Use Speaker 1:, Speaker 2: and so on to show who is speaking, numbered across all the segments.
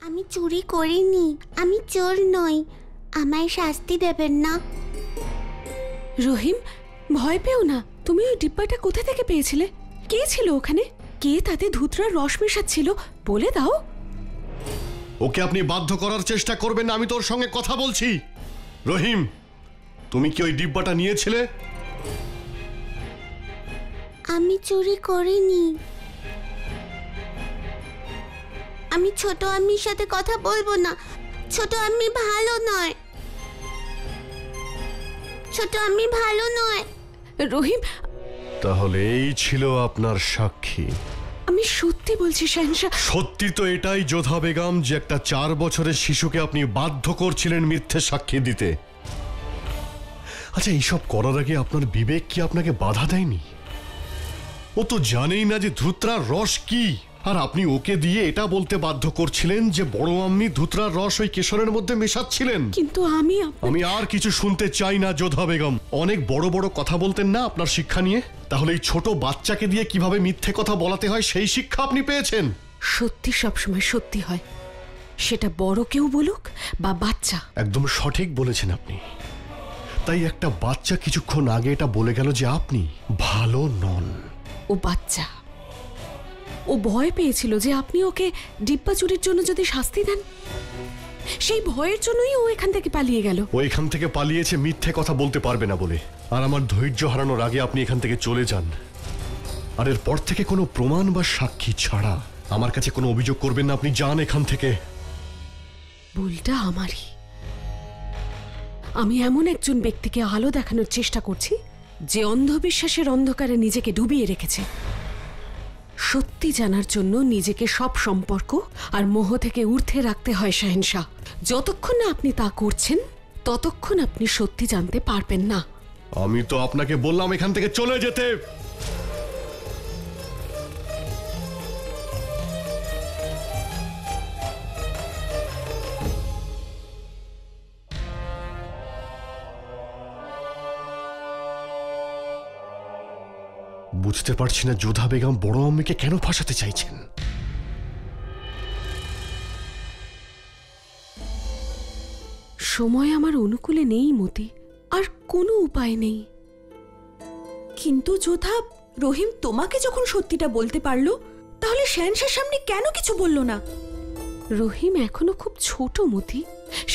Speaker 1: আমি চুরি করিনি, আমি চোর নই, আমায় শাস্তি দেবেন না।
Speaker 2: রহিম, ভয় পেও না। তুমি ওই ডিব্বাটা কোথা থেকে পেয়েছিলে? কে ছিল ওখানে? কে তাতে ধুতরার রস মেশাচ্ছিল বলে দাও।
Speaker 3: ওকে আপনি বাধ্য করার চেষ্টা করবেন না, আমি তোর সঙ্গে কথা বলছি। রহিম, তুমি কি ওই ডিব্বাটা নিয়েছিলে?
Speaker 1: আমি চুরি করিনি। আমি ছোট আম্মির সাথে কথা বলবো না। ছোট আম্মি ভালো নয়, ছোট আম্মি ভালো নয়।
Speaker 2: রহিম,
Speaker 3: তাহলে এই ছিল আপনার সাক্ষী?
Speaker 2: আমি সত্যি বলছি শাহেনশাহ।
Speaker 3: সত্যি তো এটাই যোধা বেগম, যে একটা 4 বছরের শিশুকে আপনি বাধ্য করছিলেন মিথ্যে সাক্ষী দিতে। আচ্ছা, এইসব করার আগে আপনার বিবেক কি আপনাকে বাধা দেয়নি? ও তো জানেই না যে ধুতরার রস কি, আর আপনি ওকে দিয়ে এটা বলতে বাধ্য করছিলেন যে বড় আম্মি ধুতরার রস ওই কেশরের মধ্যে মেশাচ্ছিলেন।
Speaker 2: কিন্তু আমি
Speaker 3: আর কিছু শুনতে চাই না যোধা বেগম। অনেক বড় বড় কথা বলতেন না আপনার শিক্ষা নিয়ে? তাহলে এই ছোট বাচ্চাকে দিয়ে কিভাবে মিথ্যে কথা বলাতে হয় সেই শিক্ষা আপনি পেয়েছেন?
Speaker 2: সত্যি সবসময় সত্যি হয়, সেটা বড় কেউ বলুক বা বাচ্চা।
Speaker 3: একদম সঠিক বলেছেন আপনি। তাই একটা বাচ্চা কিছুক্ষণ আগে এটা বলে গেল যে আপনি ভালো নন।
Speaker 2: ও বাচ্চা, ও ভয় পেয়েছিল যে আপনি ওকে ডিব্বা চুরির জন্য যদি শাস্তি দেন, সেই ভয়ের জন্যই ও এখান থেকে পালিয়ে গেল।
Speaker 3: ও এখান থেকে পালিয়েছে মিথ্যে কথা বলতে পারবে না বলে। আর আমার ধৈর্য হারানোর আগে আপনি এখান থেকে চলে যান। আর এরপর থেকে কোনো প্রমাণ বা সাক্ষী ছাড়া আমার কাছে কোনো অভিযোগ করবেন না। আপনি যান এখান থেকে।
Speaker 2: ভুলটা আমারই। আমি এমন একজন ব্যক্তিকে আলো দেখানোর চেষ্টা করছি যে অন্ধবিশ্বাসের অন্ধকারে নিজেকে ডুবিয়ে রেখেছে। সত্যি জানার জন্য নিজেকে সব সম্পর্ক আর মোহ থেকে ঊর্ধ্বে রাখতে হয় শাহেনশাহ। যতক্ষণ না আপনি তা করছেন ততক্ষণ আপনি সত্যি জানতে পারবেন না।
Speaker 3: আমি তো আপনাকে বললাম এখান থেকে চলে যেতে। বুঝতে পারছি না যোধা বেগম বড় আম্মিকে কেন ফাঁসাতে চাইছেন।
Speaker 2: সময় আমার অনুকূলে নেই মতি, আর কোনো উপায় নেই।
Speaker 4: কিন্তু যোধা, রহিম তোমাকে যখন সত্যিটা বলতে পারলো, তাহলে শাহেনশাহর সামনে কেন কিছু বলল না?
Speaker 2: রহিম এখনো খুব ছোট মতি।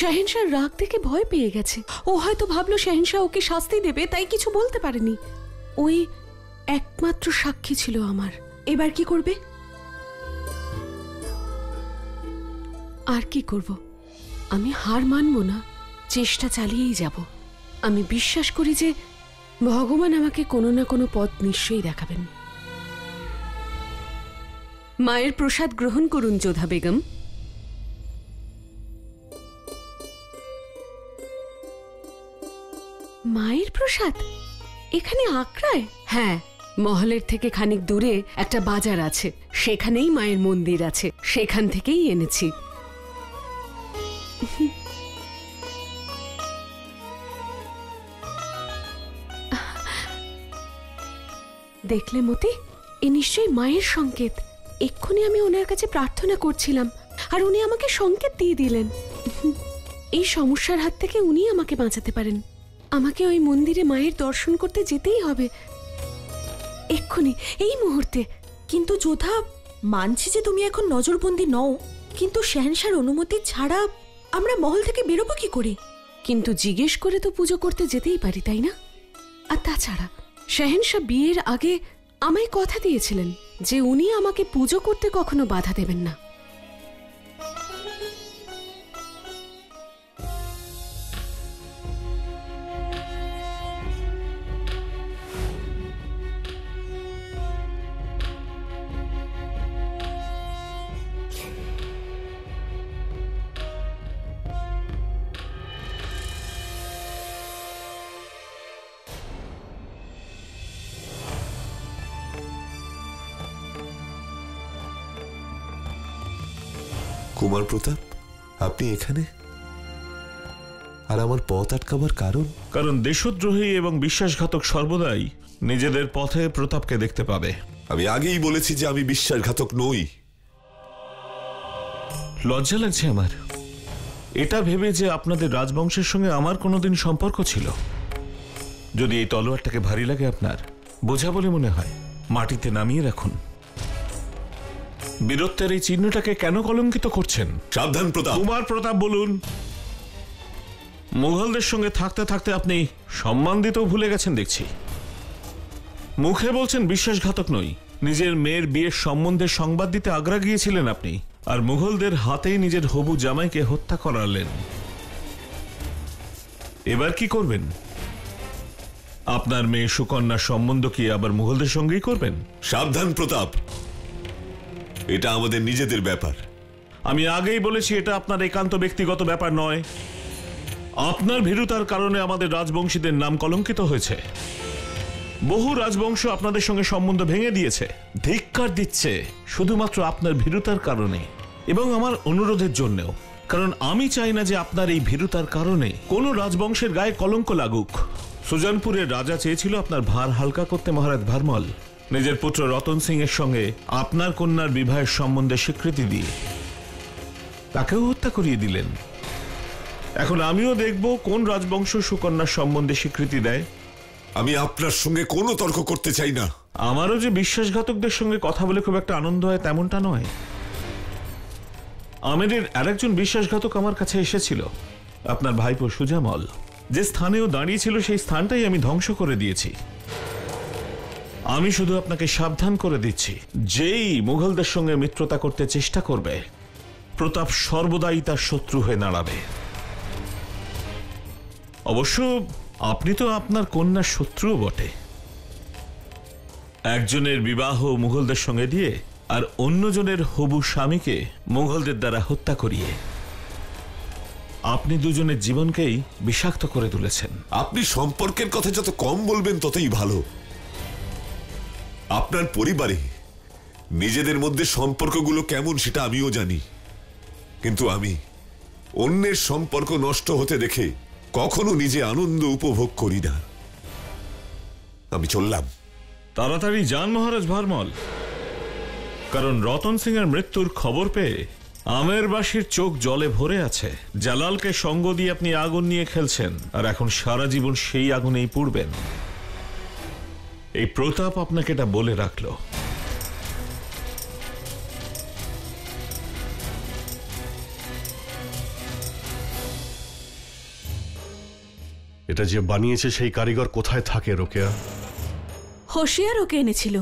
Speaker 2: শাহেনশাহ রাগ থেকে ভয় পেয়ে গেছে। ও হয়তো ভাবলো শাহেনশাহ ওকে শাস্তি দেবে, তাই কিছু বলতে পারেনি। ওই একমাত্র সাক্ষী ছিল আমার।
Speaker 4: এবার কি করবে?
Speaker 2: আর কি করব? আমি হার মানব না, চেষ্টা চালিয়েই যাব। আমি বিশ্বাস করি যে ভগবান আমাকে কোনো না কোনো পথ নিশ্চয়ই দেখাবেন। মায়ের প্রসাদ গ্রহণ করুন যোধা বেগম। মায়ের প্রসাদ এখানে আগ্রায়? হ্যাঁ, মহলের থেকে খানিক দূরে একটা বাজার আছে, সেখানেই মায়ের মন্দির আছে, সেখান থেকেই এনেছি। দেখলে মতি, এ নিশ্চয়ই মায়ের সংকেত। এক্ষুনি আমি ওনার কাছে প্রার্থনা করছিলাম আর উনি আমাকে সংকেত দিয়ে দিলেন। এই সমস্যার হাত থেকে উনি আমাকে বাঁচাতে পারেন। আমাকে ওই মন্দিরে মায়ের দর্শন করতে যেতেই হবে, এক্ষুনি, এই মুহূর্তে।
Speaker 4: কিন্তু যোধা, মানছি যে তুমি এখন নজরবন্দি নও, কিন্তু শাহেনশাহর অনুমতি ছাড়া আমরা মহল থেকে বেরোবো কি করে?
Speaker 2: কিন্তু জিজ্ঞেস করে তো পুজো করতে যেতেই পারি, তাই না? আর তাছাড়া শাহেনশাহ বিয়ের আগে আমায় কথা দিয়েছিলেন যে উনি আমাকে পুজো করতে কখনো বাধা দেবেন না।
Speaker 5: কুমার প্রতাপ, আপনি এখানে? আর আমার পথ আটকাবার কারণ?
Speaker 6: কারণ দেশদ্রোহী এবং বিশ্বাসঘাতক সর্বদাই নিজেদের পথে প্রতাপকে দেখতে পাবে।
Speaker 5: আমি আগেই বলেছি যে আমি বিশ্বাসঘাতক নই।
Speaker 6: লজ্জা লাগছে আমার এটা ভেবে যে আপনাদের রাজবংশের সঙ্গে আমার কোনোদিন সম্পর্ক ছিল। যদি এই তলোয়ারটাকে ভারী লাগে আপনার, বোঝা বলে মনে হয়, মাটিতে নামিয়ে রাখুন। বীরত্বের এই চিহ্নটাকে কেন কলঙ্কিত করছেন?
Speaker 5: সাবধান প্রতাপ।
Speaker 6: কুমার প্রতাপ বলুন। মুঘলদের সঙ্গে থাকতে থাকতে আপনি সম্মান দিতেও ভুলে গেছেন দেখছি। মুখে বলছেন বিশ্বাসঘাতক নই, নিজের মেয়ের বিয়ের সম্বন্ধে সংবাদ দিতে আগ্রা গিয়েছিলেন আপনি, আর মুঘলদের হাতেই নিজের হবু জামাইকে হত্যা করালেন। এবার কি করবেন? আপনার মেয়ে সুকন্যার সম্বন্ধ কি আবার মুঘলদের সঙ্গেই করবেন?
Speaker 5: সাবধান প্রতাপ, এটা আমাদের নিজেদের ব্যাপার।
Speaker 6: আমি আগেই বলেছি এটা আপনার একান্ত ব্যক্তিগত ব্যাপার নয়। আপনার ভীরুতার কারণে আমাদের রাজবংশীদের নাম কলঙ্কিত হয়েছে। বহু রাজবংশ আপনাদের সঙ্গে সম্বন্ধ ভেঙে দিয়েছে, ধিক্কার দিচ্ছে শুধুমাত্র আপনার ভীরুতার কারণে এবং আমার অনুরোধের জন্যও। কারণ আমি চাই না যে আপনার এই ভীরুতার কারণে কোনো রাজবংশের গায়ে কলঙ্ক লাগুক। সুজানপুরের রাজা চেয়েছিল আপনার ভার হালকা করতে মহারাজ ভারমল নিজের পুত্র রতন সিং এর সঙ্গে আপনার কন্যার বিবাহের সম্বন্ধে স্বীকৃতি দিয়ে তাকেও হত্যা করিয়ে দিলেন। এখন আমিও দেখব কোন রাজবংশ সুকন্যার সম্বন্ধে স্বীকৃতি দেয়।
Speaker 5: আমি আপনার সঙ্গে কোনো তর্ক করতে চাই না।
Speaker 6: আমারও যে বিশ্বাসঘাতকদের সঙ্গে কথা বলে খুব একটা আনন্দ হয় তেমনটা নয়। আমেরের আরেকজন বিশ্বাসঘাতক আমার কাছে এসেছিল, আপনার ভাইপো সুজামল। যে স্থানেও দাঁড়িয়েছিল সেই স্থানটাই আমি ধ্বংস করে দিয়েছি। আমি শুধু আপনাকে সাবধান করে দিচ্ছি, যেই মুঘলদের সঙ্গে মিত্রতা করতে চেষ্টা করবে, প্রতাপ সর্বদাই তার শত্রু হয়ে দাঁড়াবে। অবশ্য আপনি তো আপনার কন্যার শত্রুও বটে। একজনের বিবাহ মুঘলদের সঙ্গে দিয়ে আর অন্যজনের হবু স্বামীকে মুঘলদের দ্বারা হত্যা করিয়ে আপনি দুজনের জীবনকেই বিষাক্ত করে তুলেছেন।
Speaker 5: আপনি সম্পর্কের কথা যত কম বলবেন ততই ভালো। আপনার পরিবারে নিজেদের মধ্যে সম্পর্কগুলো কেমন সেটা আমিও জানি, কিন্তু আমি অন্যের সম্পর্ক নষ্ট হতে দেখে কখনো নিজে আনন্দ উপভোগ করি না। আমি চললাম।
Speaker 6: তাড়াতাড়ি যান মহারাজ ভারমল, কারণ রতন সিং এর মৃত্যুর খবর পেয়ে আমেরবাসীর চোখ জলে ভরে আছে। জালালকে সঙ্গ দিয়ে আপনি আগুন নিয়ে খেলছেন, আর এখন সারা জীবন সেই আগুনেই পুড়বেন। এই প্রতাপ আপনাকে এটা বলে রাখলো।
Speaker 3: এটা যে বানিয়েছে সেই কারিগর কোথায় থাকে রোকেয়া?
Speaker 4: হোশিয়ার ওকে এনেছিল,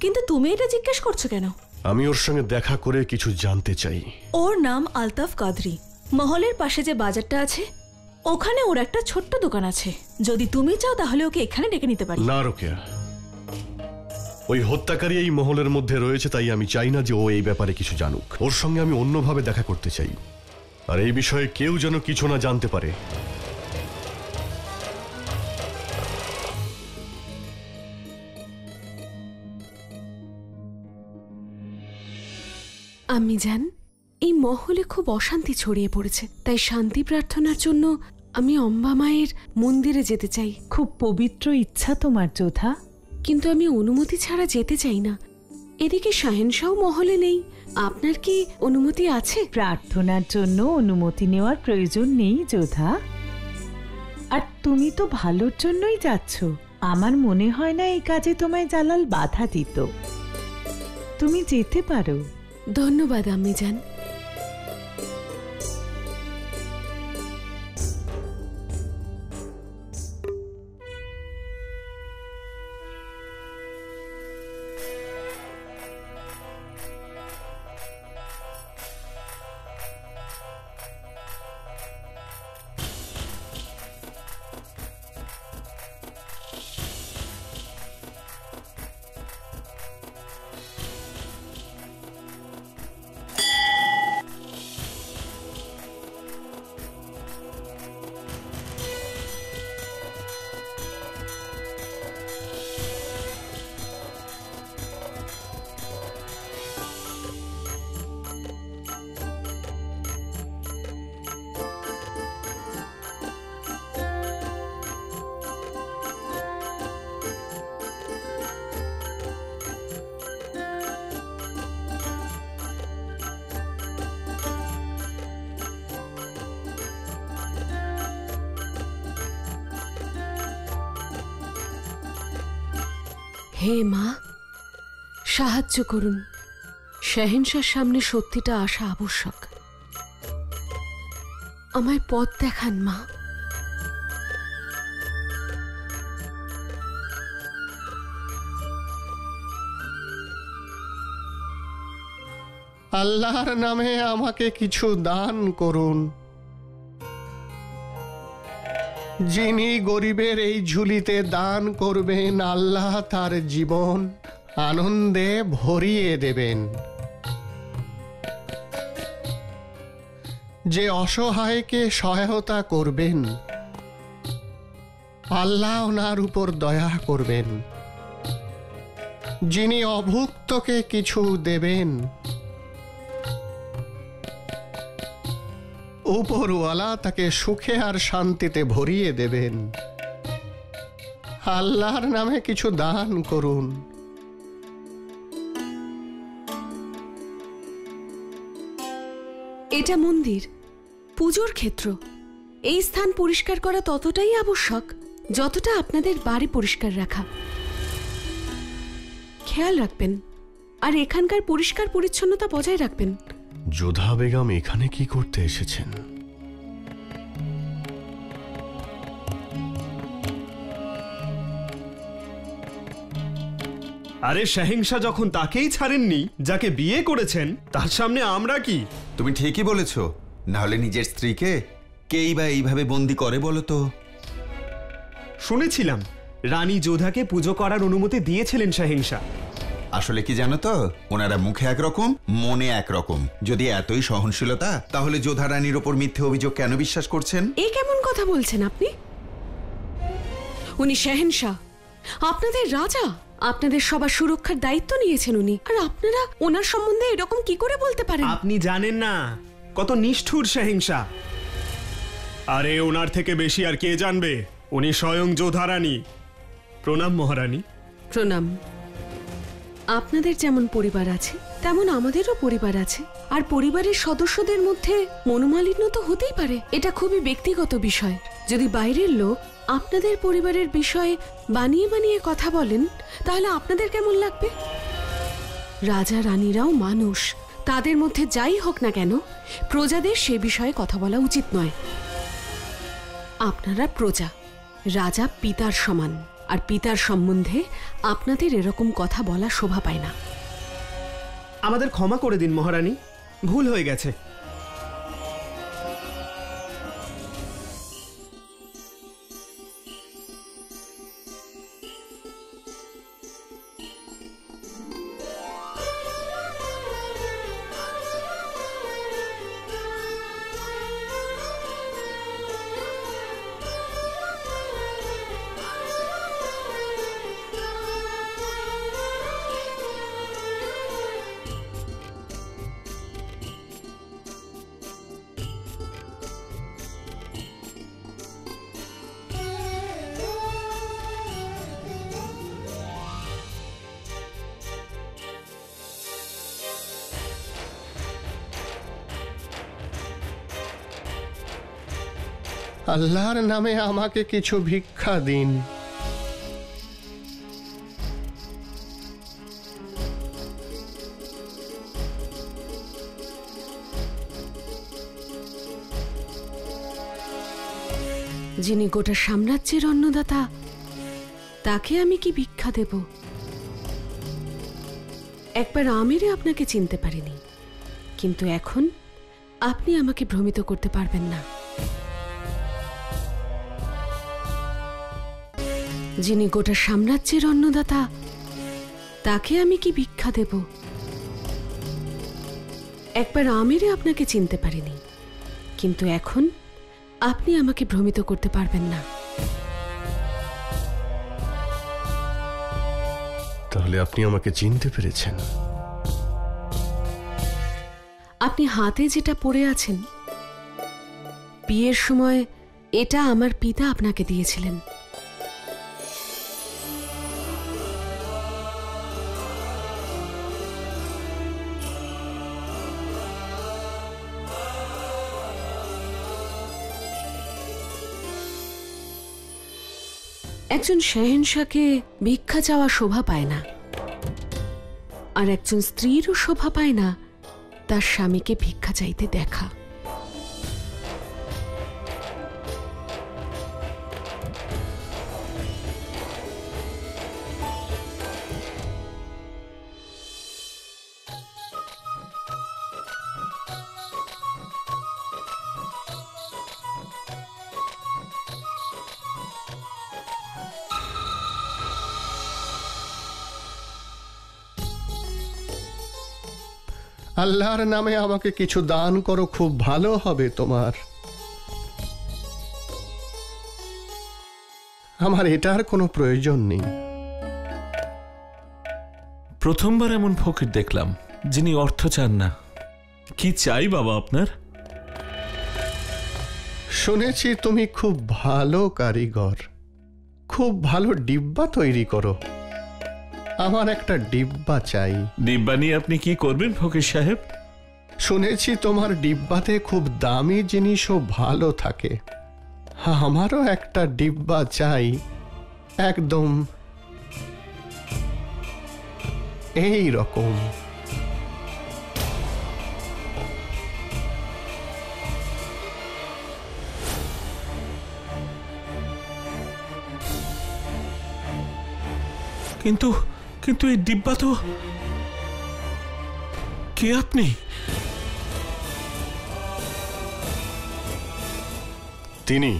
Speaker 4: কিন্তু তুমি এটা জিজ্ঞেস করছো কেন?
Speaker 3: আমি ওর সঙ্গে দেখা করে কিছু জানতে চাই।
Speaker 4: ওর নাম আলতাফ কাদরি। মহলের পাশে যে বাজারটা আছে ওখানে ওর একটা ছোট্ট দোকান আছে। যদি তুমি চাও তাহলে ওকে এখানে ডেকে নিতে পারি।
Speaker 3: না রোকেয়া, ওই হত্যাকারী এই মহলের মধ্যে রয়েছে, তাই আমি চাই না যে ও এই ব্যাপারে কিছু জানুক। ওর সঙ্গে আমি অন্যভাবে দেখা করতে চাই, আর এই বিষয়ে কেউ যেন কিছু না জানতে পারে।
Speaker 2: আমি জান, এই মহলে খুব অশান্তি ছড়িয়ে পড়েছে, তাই শান্তি প্রার্থনার জন্য আমি অম্বা মায়ের মন্দিরে যেতে চাই।
Speaker 7: খুব পবিত্র ইচ্ছা তোমার যোধা,
Speaker 2: কিন্তু আমি অনুমতি ছাড়া যেতে চাই না। এদিকে শাহেনশাহ মহলে নেই, আপনার কি অনুমতি আছে?
Speaker 7: প্রার্থনার জন্য অনুমতি নেওয়ার প্রয়োজন নেই যোধা। আর তুমি তো ভালোর জন্যই যাচ্ছ। আমার মনে হয় না এই কাজে তোমায় জালাল বাধা দিত। তুমি যেতে পারো।
Speaker 2: ধন্যবাদ আম্মি জান। হে মা, সাহায্য করুন। শাহেনশার সামনে সত্যিটা আসা আবশ্যক। আমায় পথ দেখান মা।
Speaker 3: আল্লাহর নামে আমাকে কিছু দান করুন। যিনি গরিবের এই ঝুলিতে দান করবেন, আল্লাহ তার জীবন আনন্দে ভরিয়ে দেবেন। যে অসহায়কে সহায়তা করবেন, আল্লাহ ওনার উপর দয়া করবেন। যিনি অভুক্তকে কিছু দেবেন, উপরওয়ালা তাকে সুখে আর শান্তিতে ভরিয়ে দেবেন। আল্লাহর নামে কিছু দান করুন।
Speaker 2: এটা মন্দির, পুজোর ক্ষেত্র। এই স্থান পরিষ্কার করা ততটাই আবশ্যক যতটা আপনাদের বাড়ি পরিষ্কার রাখা। খেয়াল রাখবেন আর এখানকার পরিষ্কার পরিচ্ছন্নতা বজায় রাখবেন।
Speaker 3: যোধা বেগম এখানে কি করতে এসেছেন?
Speaker 8: আরে শাহেনশা যখন তাকেই ছাড়েননি যাকে বিয়ে করেছেন, তার সামনে আমরা কি?
Speaker 9: তুমি ঠিকই বলেছ। না হলে নিজের স্ত্রীকে কেই বা এইভাবে বন্দি করে বলো তো?
Speaker 8: শুনেছিলাম রানী যোধাকে পুজো করার অনুমতি দিয়েছিলেন শাহেনশা।
Speaker 9: আসলে কি জানো তো, ওনারা মুখে একরকম মনে একরকম। যদি এতই সহনশীলতা, তাহলে যোধা রানীর ওপর মিথ্যে অভিযোগ কেন বিশ্বাস করছেন?
Speaker 2: এ কেমন কথা বলছেন আপনি? উনি শাহেনশাহ, আপনাদের রাজা। আপনাদের সবার সুরক্ষার দায়িত্ব নিয়েছেন উনি, আর আপনারা ওনার সম্বন্ধে এরকম কি করে বলতে পারেন?
Speaker 8: আপনি জানেন না কত নিষ্ঠুর শাহেনশা। আরে ওনার থেকে বেশি আর কে জানবে? উনি স্বয়ং যোধা রানী। প্রণাম মহারানী।
Speaker 2: প্রণাম। আপনাদের যেমন পরিবার আছে তেমন আমাদেরও পরিবার আছে, আর পরিবারের সদস্যদের মধ্যে মনোমালিন্য তো হতেই পারে। এটা খুবই ব্যক্তিগত বিষয়। যদি বাইরের লোক আপনাদের পরিবারের বিষয়ে বানিয়ে বানিয়ে কথা বলেন, তাহলে আপনাদের কেমন লাগবে? রাজা রানীরাও মানুষ, তাদের মধ্যে যাই হোক না কেন, প্রজাদের সে বিষয়ে কথা বলা উচিত নয়। আপনারা প্রজা, রাজা পিতার সমান, আর পিতার সম্বন্ধে আপনাদের এরকম কথা বলা শোভা পায় না।
Speaker 8: আমাদের ক্ষমা করে দিন মহারানী, ভুল হয়ে গেছে।
Speaker 3: আল্লাহর নামে আমাকে কিছু ভিক্ষা দিন।
Speaker 2: যিনি গোটা সাম্রাজ্যের অন্নদাতা, তাকে আমি কি ভিক্ষা দেব? একবার আমিরে আপনাকে চিনতে পারিনি, কিন্তু এখন আপনি আমাকে ভ্রমিত করতে পারবেন না। যিনি গোটা সাম্রাজ্যের অন্নদাতা, তাকে আমি কি ভিক্ষা দেব? একবার আমিরে আপনাকে চিনতে পারিনি, কিন্তু এখন আপনি আমাকে ভ্রমিত করতে পারবেন না।
Speaker 3: তাহলে আপনি আমাকে চিনতে পেরেছেন?
Speaker 2: আপনি হাতে যেটা পরে আছেন, বিয়ের সময় এটা আমার পিতা আপনাকে দিয়েছিলেন। একজন শেহেনশাকে ভিক্ষা চাওয়া শোভা পায় না, আর একজন স্ত্রীরও শোভা পায় না তার স্বামীকে ভিক্ষা চাইতে দেখা।
Speaker 3: আল্লাহর নামে আমাকে কিছু দান করো, খুব ভালো হবে তোমার। আমার এটার কোনো প্রয়োজন নেই।
Speaker 6: প্রথমবার এমন ফকির দেখলাম যিনি অর্থ চান না। কি চাই বাবা আপনার?
Speaker 3: শুনেছি তুমি খুব ভালো কারিগর, খুব ভালো ডিব্বা তৈরি করো। আমার একটা ডিব্বা চাই।
Speaker 6: ডিব্বা নিয়ে আপনি কি করবেন ফকির সাহেব?
Speaker 3: শুনেছি তোমার ডিব্বাতে খুব দামি জিনিসও ভালো থাকে। আমারও একটা ডিব্বা চাই, একদম এই রকম।
Speaker 6: কিন্তু কিন্তু এই ডিব্বা তো... কে আপনি?
Speaker 3: তিনি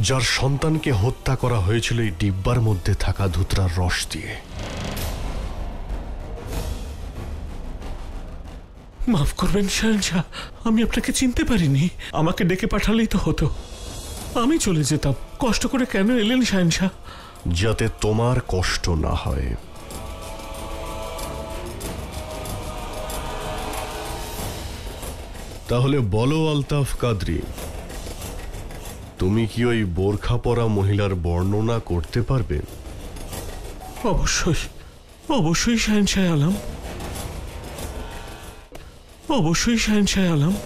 Speaker 3: যার সন্তানকে হত্যা করা হয়েছিল এই ডিব্বার মধ্যে থাকা ধুতরার রস দিয়ে।
Speaker 6: মাফ করবেন শাহেনশাহ, আমি আপনাকে চিনতে পারিনি। আমাকে ডেকে পাঠালেই তো হতো, আমি চলে যেতাম। কষ্ট করে কেন এলেন শাহেনশাহ?
Speaker 3: যাতে তোমার কষ্ট না হয়। তাহলে বলো আলতাফ কাদরি, তুমি কি ওই বোরখা পরা মহিলার বর্ণনা করতে পারবে?
Speaker 6: অবশ্যই, অবশ্যই শাহেনশাহ আলম, অবশ্যই শাহেনশাহ আলম।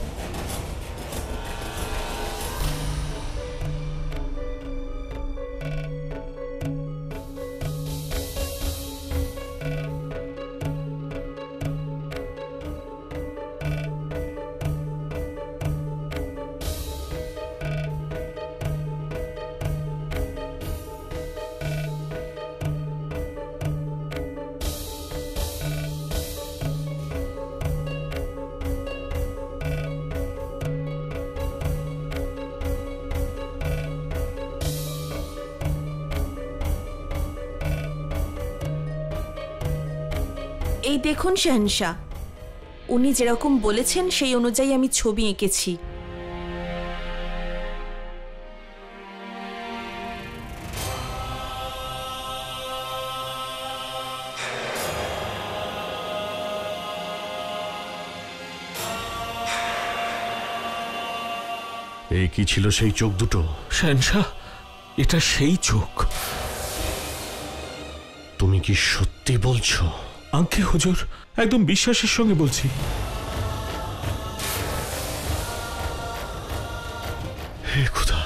Speaker 4: এই দেখুন শাহেনশাহ, উনি যেরকম বলেছেন সেই অনুযায়ী আমি ছবি এঁকেছি।
Speaker 3: এই কি ছিল সেই চোখ দুটো?
Speaker 6: শাহেনশাহ, এটা সেই চোখ।
Speaker 3: তুমি কি সত্যি বলছো?
Speaker 6: আঙ্কে হুজুর, একদম বিশ্বাসের সঙ্গে বলছি।
Speaker 3: হে খোদা,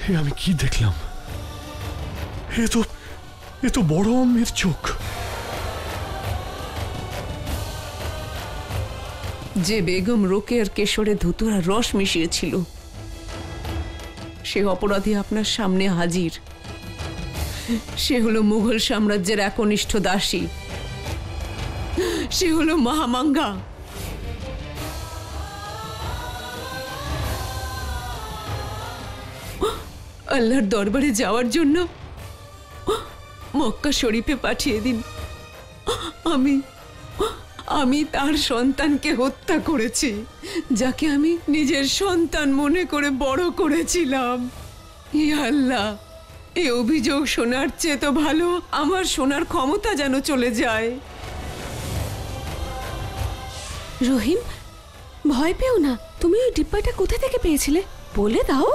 Speaker 3: হে আমি কি দেখলাম? এ তো বড় আম্মের চোখ।
Speaker 2: যে বেগম রোকেয়ার কেশরে ধুতুরা রস মিশিয়েছিল, সে অপরাধী আপনার সামনে হাজির। সে হলো মুঘল সাম্রাজ্যের একনিষ্ঠ দাসী, সে হলো মহামাঙ্গা। আল্লাহর দরবারে যাওয়ার জন্য মক্কা শরীফে পাঠিয়ে দিন। আমি তার সন্তানকে হত্যা করেছি, যাকে আমি নিজের সন্তান মনে করে বড় করেছিলাম। ইয়া আল্লাহ, এই অভিযোগ শোনার চেয়ে তো ভালো আমার শোনার ক্ষমতা যেন চলে যায়। রহিম, ভয় পেও না। তুমি ওই ডিব্বাটা কোথা থেকে পেয়েছিলে বলে দাও।